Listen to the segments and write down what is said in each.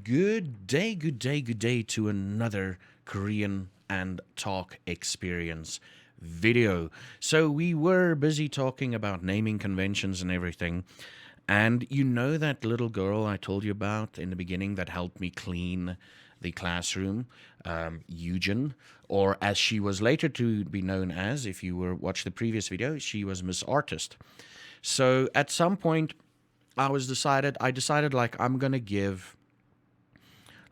Good day, good day, good day to another Korean and TaLK experience video. So we were busy talking about naming conventions and everything. And you know that little girl I told you about in the beginning that helped me clean the classroom, Eugen, or as she was later to be known as, if you were watch the previous video, she was Miss Artist. So at some point, I decided like I'm gonna give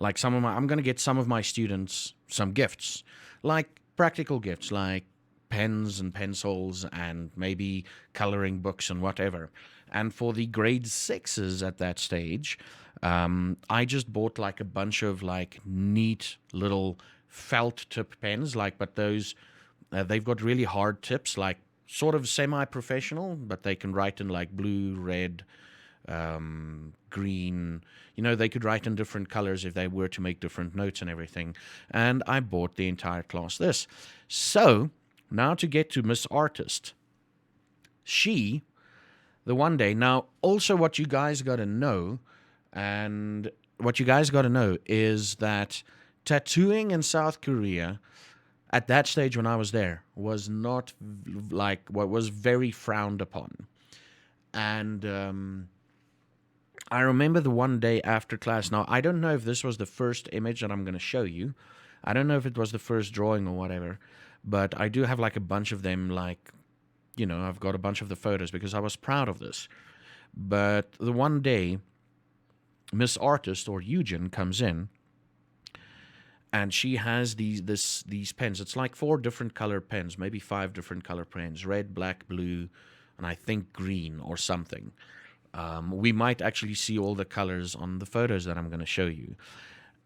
like I'm going to get some of my students some gifts, like practical gifts, like pens and pencils and maybe coloring books and whatever. And for the grade sixes at that stage, I just bought like a bunch of like neat little felt tip pens, like, but those, they've got really hard tips, like sort of semi professional, but they can write in like blue, red, green. You know, they could write in different colors if they were to make different notes and everything. And I bought the entire class this. So now to get to Miss Artist. She, the one day, now also what you guys got to know, and what you guys got to know is that tattooing in South Korea at that stage when I was there was not like what was very frowned upon. And I remember the one day after class. Now, I don't know if this was the first image that I'm going to show you. I don't know if it was the first drawing or whatever, but I do have like a bunch of them, like, you know, I've got a bunch of the photos because I was proud of this. But the one day, Miss Artist or Eugen comes in and she has these pens. It's like 4 different color pens, maybe 5 different color pens, red, black, blue, and I think green or something. We might actually see all the colors on the photos that I'm going to show you.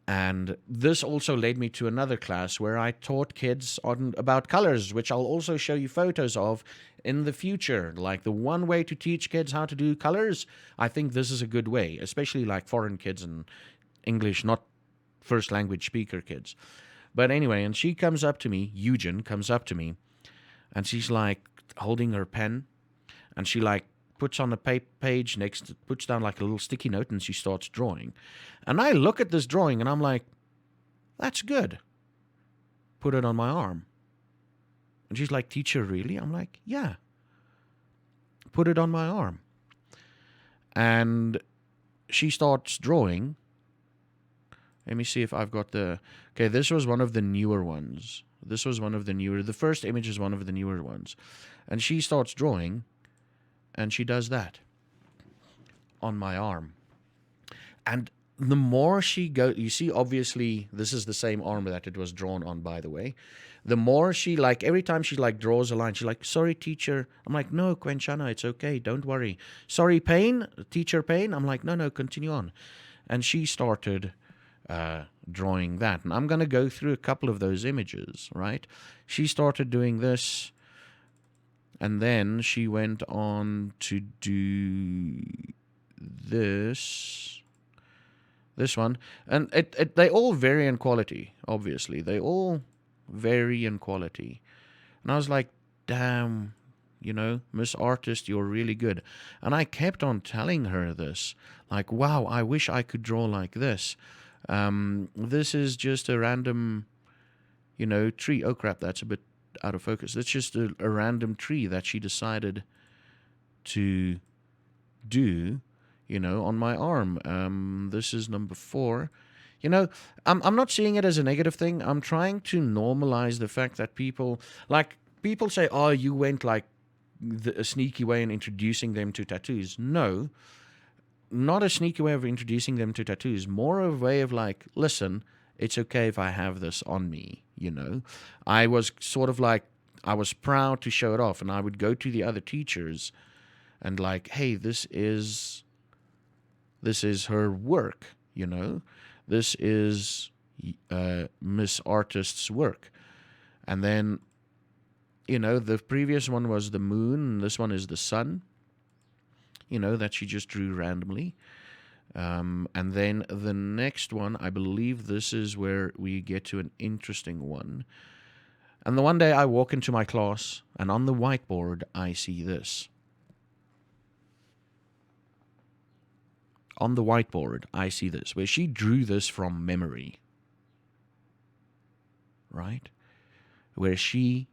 And this also led me to another class where I taught kids about colors, which I'll also show you photos of in the future. Like the one way to teach kids how to do colors, I think this is a good way, especially like foreign kids and English, not first language speaker kids. But anyway, and she comes up to me, Eugen comes up to me, and she's like holding her pen, and she like puts on the page next, puts down like a little sticky note, and she starts drawing. And I look at this drawing and I'm like, that's good. Put it on my arm. And she's like, teacher, really? I'm like, yeah. Put it on my arm. And she starts drawing. Let me see if I've got the... Okay, this was one of the newer ones. The first image is one of the newer ones. And she starts drawing, and she does that on my arm. And the more she goes, you see, obviously, this is the same arm that it was drawn on, by the way. The more she, like, every time she, like, draws a line, she's like, sorry, teacher. I'm like, no, Quenchana, it's okay, don't worry. Sorry, Pain, teacher Pain. I'm like, no, continue on. And she started drawing that. And I'm going to go through a couple of those images, right? She started doing this, and then she went on to do this one, and they all vary in quality. Obviously, they all vary in quality. And I was like, damn, you know, Miss Artist, you're really good. And I kept on telling her this, like, wow, I wish I could draw like this. This is just a random, you know, tree. Oh crap, that's a bit out of focus. That's just a random tree that she decided to do, you know, on my arm. This is number 4. You know, I'm not seeing it as a negative thing. I'm trying to normalize the fact that people say, oh, you went like a sneaky way in introducing them to tattoos. No, not a sneaky way of introducing them to tattoos. More of a way of like, listen, it's okay if I have this on me, you know. I was sort of like, I was proud to show it off, and I would go to the other teachers and like, hey, this is her work, you know. This is Miss Artist's work. And then, you know, the previous one was the moon, and this one is the sun, you know, that she just drew randomly. And then the next one, I believe this is where we get to an interesting one. And the one day I walk into my class, and on the whiteboard, I see this. on the whiteboard, I see this, where she drew this from memory, right? Where she,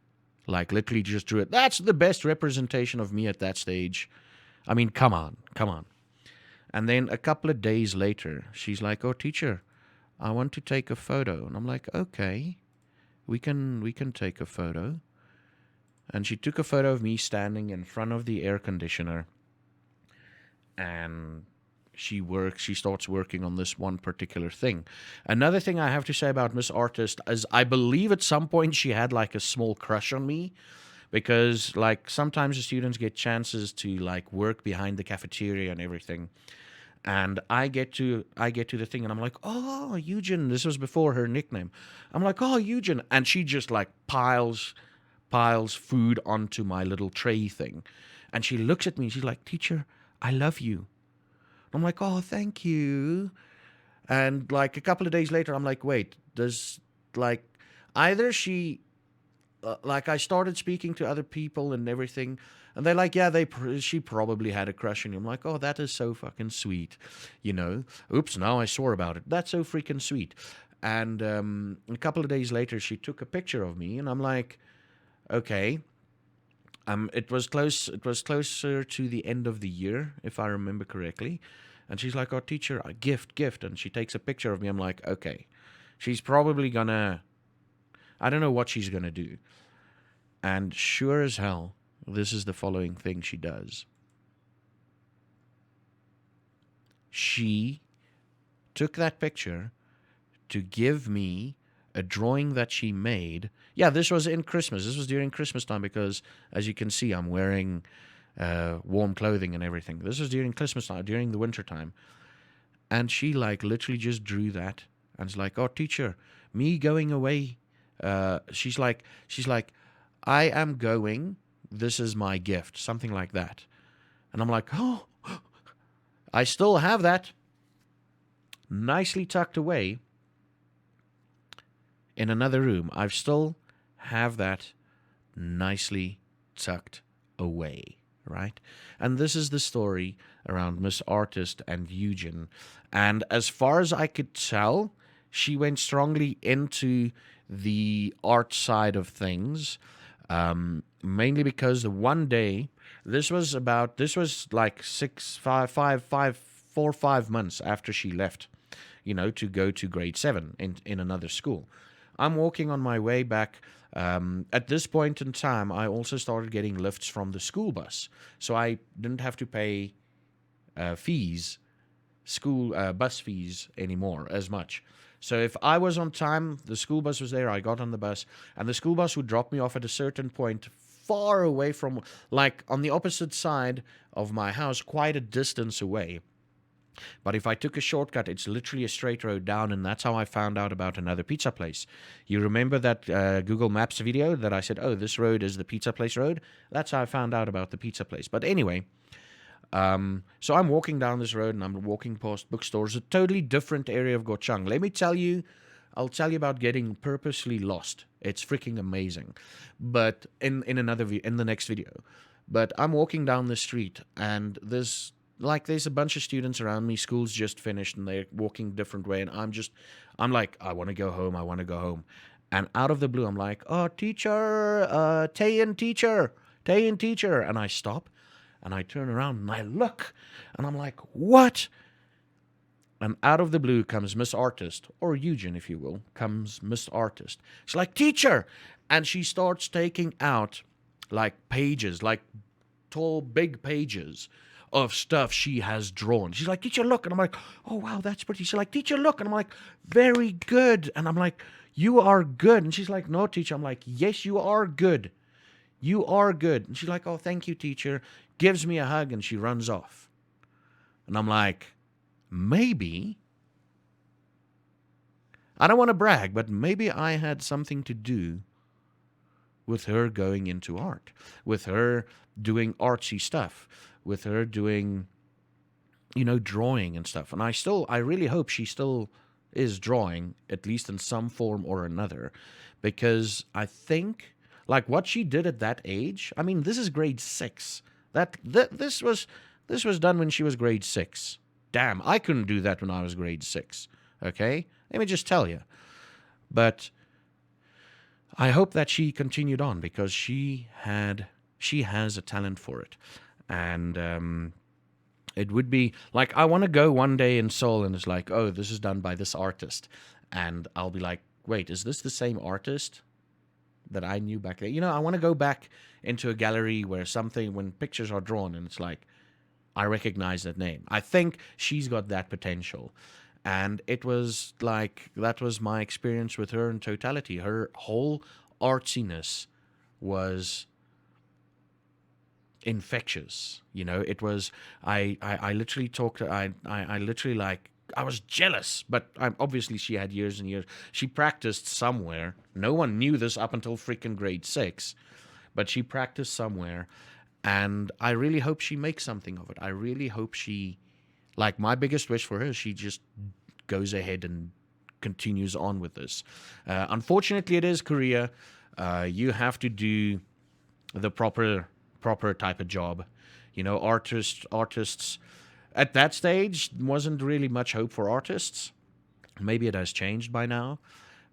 like, literally just drew it. That's the best representation of me at that stage. I mean, come on, come on. And then a couple of days later, she's like, "Oh, teacher, I want to take a photo." And I'm like, "Okay, we can take a photo." And she took a photo of me standing in front of the air conditioner, and she starts working on this one particular thing. Another thing I have to say about Miss Artist is I believe at some point she had like a small crush on me, because like sometimes the students get chances to like work behind the cafeteria and everything. And I get to the thing, and I'm like, "Oh, Eugen." This was before her nickname. I'm like, "Oh, Eugen." And she just like piles food onto my little tray thing. And she looks at me and she's like, "Teacher, I love you." I'm like, "Oh, thank you." And like a couple of days later, I'm like, "Wait, does like either she like I started speaking to other people and everything, and they're like, "Yeah, she probably had a crush on you." I'm like, "Oh, that is so fucking sweet," you know. Oops, now I swore about it. That's so freaking sweet. And a couple of days later, she took a picture of me, and I'm like, "Okay." It was close. It was closer to the end of the year, if I remember correctly. And she's like, "Oh, teacher, a gift," and she takes a picture of me. I'm like, "Okay, she's probably gonna. I don't know what she's gonna do." And sure as hell, this is the following thing she does. She took that picture to give me a drawing that she made. Yeah, this was in Christmas. This was during Christmas time, because, as you can see, I'm wearing warm clothing and everything. This was during Christmas time, during the winter time. And she, like, literally just drew that. And it's like, "Oh, teacher, me going away." She's like, "I am going. This is my gift." Something like that. And I'm like, "Oh, I still have that nicely tucked away in another room. I still have that nicely tucked away," right? And this is the story around Miss Artist and Eugen. And as far as I could tell, she went strongly into the art side of things, mainly because the one day, this was like 4 or 5 months after she left, to go to grade 7 in another school. I'm walking on my way back. At this point in time, I also started getting lifts from the school bus, so I didn't have to pay fees, school bus fees anymore as much. So if I was on time, the school bus was there, I got on the bus, and the school bus would drop me off at a certain point far away from, like, on the opposite side of my house, quite a distance away. But if I took a shortcut, it's literally a straight road down, and that's how I found out about another pizza place. You remember that Google Maps video that I said, "Oh, this road is the pizza place road"? That's how I found out about the pizza place. But anyway, so I'm walking down this road, and I'm walking past bookstores, a totally different area of Gochang. Let me tell you, I'll tell you about getting purposely lost. It's freaking amazing. But in the next video. But I'm walking down the street, and there's a bunch of students around me. School's just finished, and they're walking a different way, and I'm like, "I want to go home. I want to go home." And out of the blue, I'm like, "Oh, teacher, Tayan teacher," and I stop, and I turn around, and I look, and I'm like, "What?" And out of the blue comes Miss Artist, or Eugen, if you will, comes Miss Artist. She's like, "Teacher," and she starts taking out like pages, like tall, big pages of stuff she has drawn. She's like, "Teacher, look." And I'm like, "Oh, wow, that's pretty." She's like, "Teacher, look." And I'm like, "Very good." And I'm like, "You are good." And she's like, "No, teacher." I'm like, "Yes, you are good. You are good." And she's like, "Oh, thank you, teacher." Gives me a hug, and she runs off. And I'm like, maybe, I don't want to brag, but maybe I had something to do with her going into art, with her doing artsy stuff, with her doing, drawing and stuff. And I really hope she still is drawing, at least in some form or another, because I think, like, what she did at that age, I mean, this is grade 6. This was done when she was grade 6. damn, I couldn't do that when I was grade 6. Okay? Let me just tell you. But I hope that she continued on because she has a talent for it. And it would be like, I want to go one day in Seoul and it's like, oh, this is done by this artist. And I'll be like, wait, is this the same artist that I knew back then? I want to go back into a gallery where when pictures are drawn and it's like, I recognize that name. I think she's got that potential. And it was like, that was my experience with her in totality. Her whole artsiness was infectious. It was, I literally talked, I literally like, I was jealous, but obviously she had years and years. She practiced somewhere. No one knew this up until freaking grade 6, but she practiced somewhere. And I really hope she makes something of it. I really hope she, like, my biggest wish for her is she just goes ahead and continues on with this. Unfortunately, it is Korea. You have to do the proper type of job. Artists at that stage wasn't really much hope for artists. Maybe it has changed by now,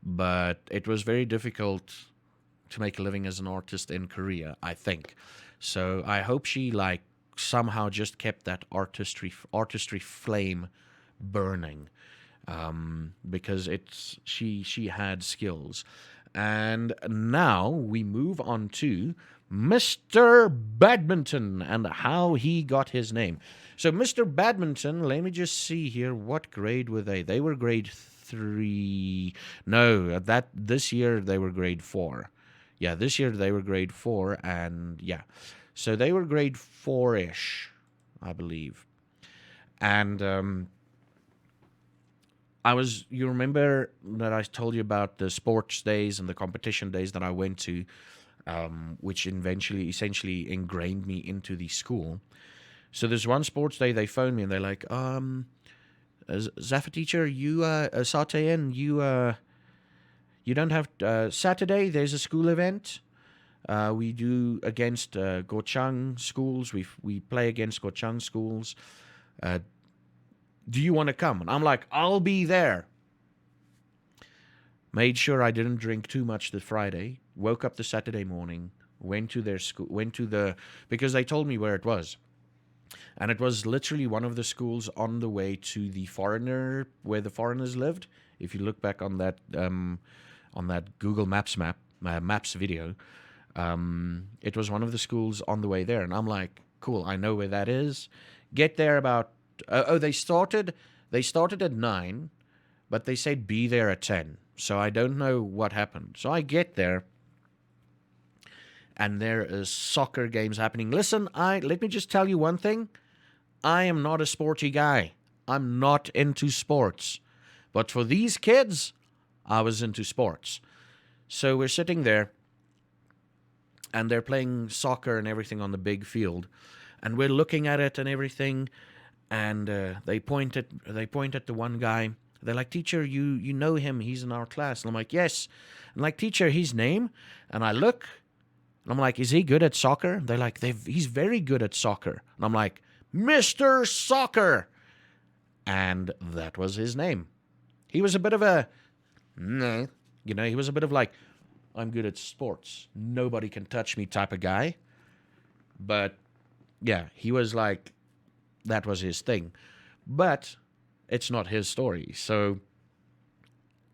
but it was very difficult to make a living as an artist in Korea, I think. So I hope she like somehow just kept that artistry flame burning, because she had skills. And now we move on to Mr. Badminton and how he got his name. So Mr. Badminton, let me just see here. What grade were they? They were grade 3. No, this year they were grade 4. Yeah, this year they were grade 4, and yeah. So they were grade 4-ish, I believe. And you remember that I told you about the sports days and the competition days that I went to, which essentially ingrained me into the school. So there's one sports day, they phoned me and they're like, Zaffa teacher, you, Satein, you don't have, Saturday, there's a school event. We do against Gochang schools. We play against Gochang schools. Do you want to come? And I'm like, I'll be there. Made sure I didn't drink too much the Friday. Woke up the Saturday morning. Went to their school. Because they told me where it was. And it was literally one of the schools on the way to where the foreigners lived. If you look back on that Google Maps video, it was one of the schools on the way there. And I'm like, cool, I know where that is. Get there about, they started at 9, but they said be there at 10. So I don't know what happened. So I get there, and there is soccer games happening. Listen, let me just tell you one thing. I am not a sporty guy. I'm not into sports. But for these kids, I was into sports. So we're sitting there, and they're playing soccer and everything on the big field. And we're looking at it and everything. And they point at the one guy. They're like, teacher, you know him. He's in our class. And I'm like, yes. And like, teacher, his name? And I look, and I'm like, is he good at soccer? They're like, he's very good at soccer. And I'm like, Mr. Soccer. And that was his name. He was a bit of a, he was a bit of like, I'm good at sports. Nobody can touch me type of guy. But yeah, he was like, that was his thing. But it's not his story. So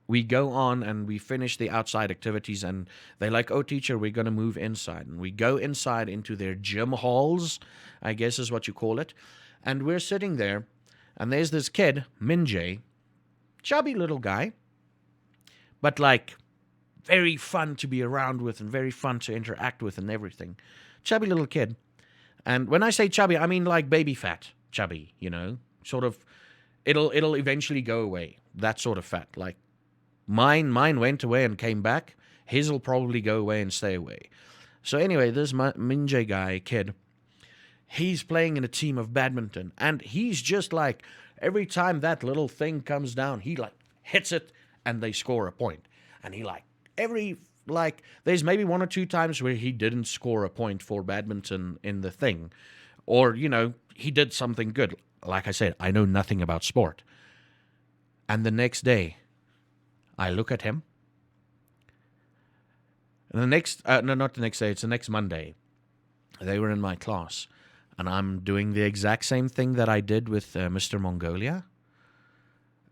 we go on and we finish the outside activities, and they're like, oh, teacher, we're going to move inside. And we go inside into their gym halls, I guess is what you call it. And we're sitting there, and there's this kid, Minjae, chubby little guy, but like very fun to be around with and very fun to interact with and everything. Chubby little kid. And when I say chubby, I mean like baby fat chubby, sort of, it'll eventually go away. That sort of fat. Like mine went away and came back. His will probably go away and stay away. So anyway, this Minjae kid, he's playing in a team of badminton, and he's just like, every time that little thing comes down, he like hits it and they score a point. And he there's maybe 1 or 2 times where he didn't score a point for badminton in the thing. Or, he did something good. like I said, I know nothing about sport. And the next day, I look at him. And the next, no, not the next day, it's the next Monday. They were in my class. And I'm doing the exact same thing that I did with Mr. Mongolia.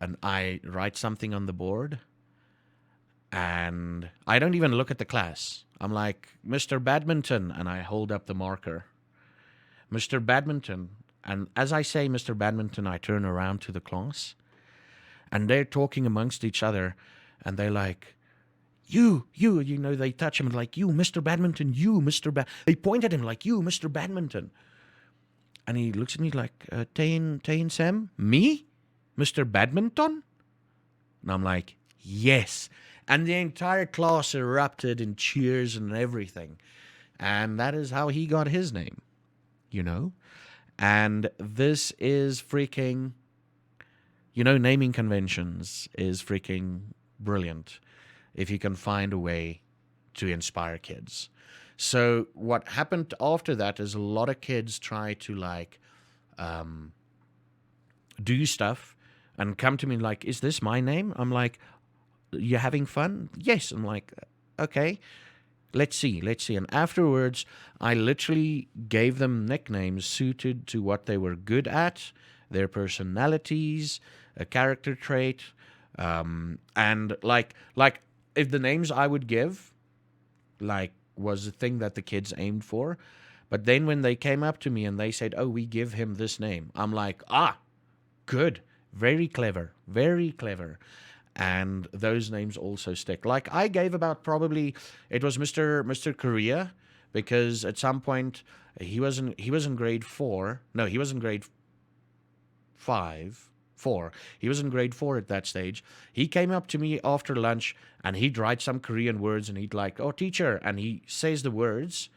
And I write something on the board. And I don't even look at the class. I'm like, Mr. Badminton. And I hold up the marker. Mr. Badminton. And as I say, Mr. Badminton, I turn around to the class. And they're talking amongst each other. And they're like, you know, they touch him like, you, Mr. Badminton, you, They point at him like, you, Mr. Badminton. And he looks at me like, Tain Sam? Me? Mr. Badminton? And I'm like, yes. And the entire class erupted in cheers and everything. And that is how he got his name, you know? And this is freaking, you know, naming conventions is freaking brilliant if you can find a way to inspire kids. So what happened after that is a lot of kids try to like do stuff and come to me like, is this my name? I'm like, you having fun? Yes. I'm like, okay, let's see. And afterwards, I literally gave them nicknames suited to what they were good at, their personalities, a character trait, and like if the names I would give, like, was a thing that the kids aimed for. But then when they came up to me and they said, oh, we give him this name, I'm like, good, very clever. And those names also stick. Like I gave about probably, it was Mr. Korea, because at some point he was in grade 4. No, he was in grade 4. He was in grade 4 at that stage. He came up to me after lunch and he'd write some Korean words and he'd like, oh, teacher. And he says the words.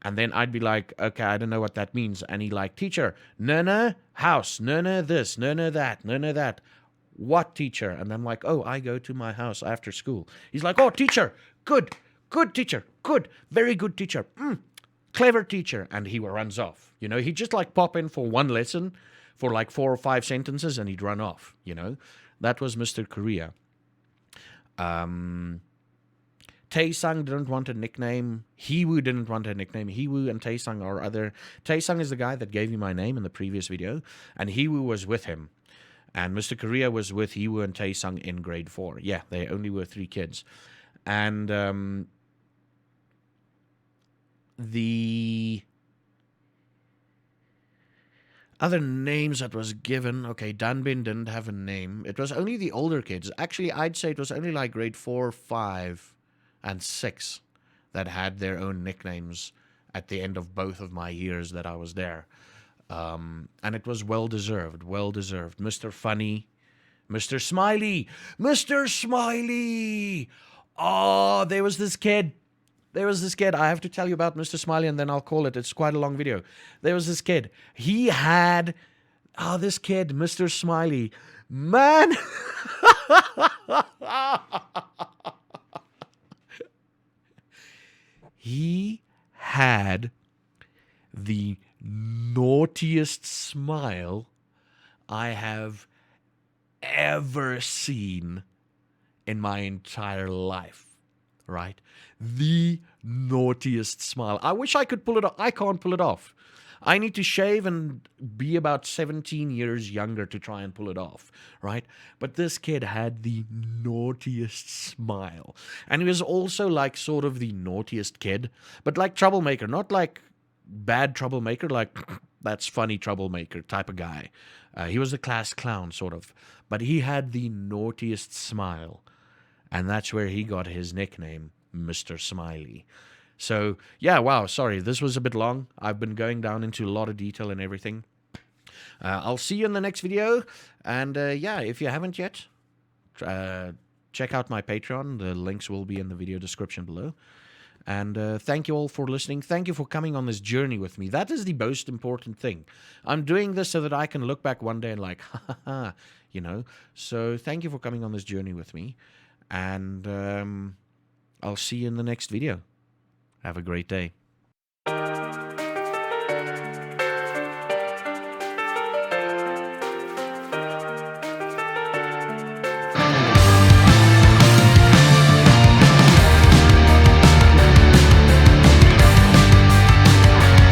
And then I'd be like, okay, I don't know what that means. And he like, teacher, nana, house, nana, this, nana, that, nana, that. What, teacher? And I'm like, oh, I go to my house after school. He's like, oh, teacher, good teacher, good, very good teacher, clever teacher. And he runs off. You know, he'd just like pop in for one lesson for like 4 or 5 sentences and he'd run off, you know. That was Mr. Korea. Taesung didn't want a nickname. Hiwoo didn't want a nickname. Hiwoo and Taesung are other. Taesung is the guy that gave me my name in the previous video, and Hiwoo was with him. And Mr. Korea was with Hiwoo and Taesung in grade 4. Yeah, they only were 3 kids. And the other names that was given, okay, Danbin didn't have a name. It was only the older kids. Actually, I'd say it was only like grade 4, 5, and 6 that had their own nicknames at the end of both of my years that I was there. And it was well-deserved. Mr. Funny, Mr. Smiley. Oh, there was this kid. I have to tell you about Mr. Smiley and then I'll call it. It's quite a long video. There was this kid. He had, this kid, Mr. Smiley. Man. He had the naughtiest smile I have ever seen in my entire life, right? The naughtiest smile. I wish I could pull it off. I can't pull it off. I need to shave and be about 17 years younger to try and pull it off, right? But this kid had the naughtiest smile. And he was also like sort of the naughtiest kid, but like troublemaker, not like bad troublemaker, like that's funny troublemaker type of guy. He was a class clown, sort of. But he had the naughtiest smile. And that's where he got his nickname, Mr. Smiley. So, yeah, wow, sorry, this was a bit long. I've been going down into a lot of detail and everything. I'll see you in the next video. And, yeah, if you haven't yet, check out my Patreon. The links will be in the video description below. And thank you all for listening. Thank you for coming on this journey with me. That is the most important thing. I'm doing this so that I can look back one day and like, you know. So thank you for coming on this journey with me. And I'll see you in the next video. Have a great day.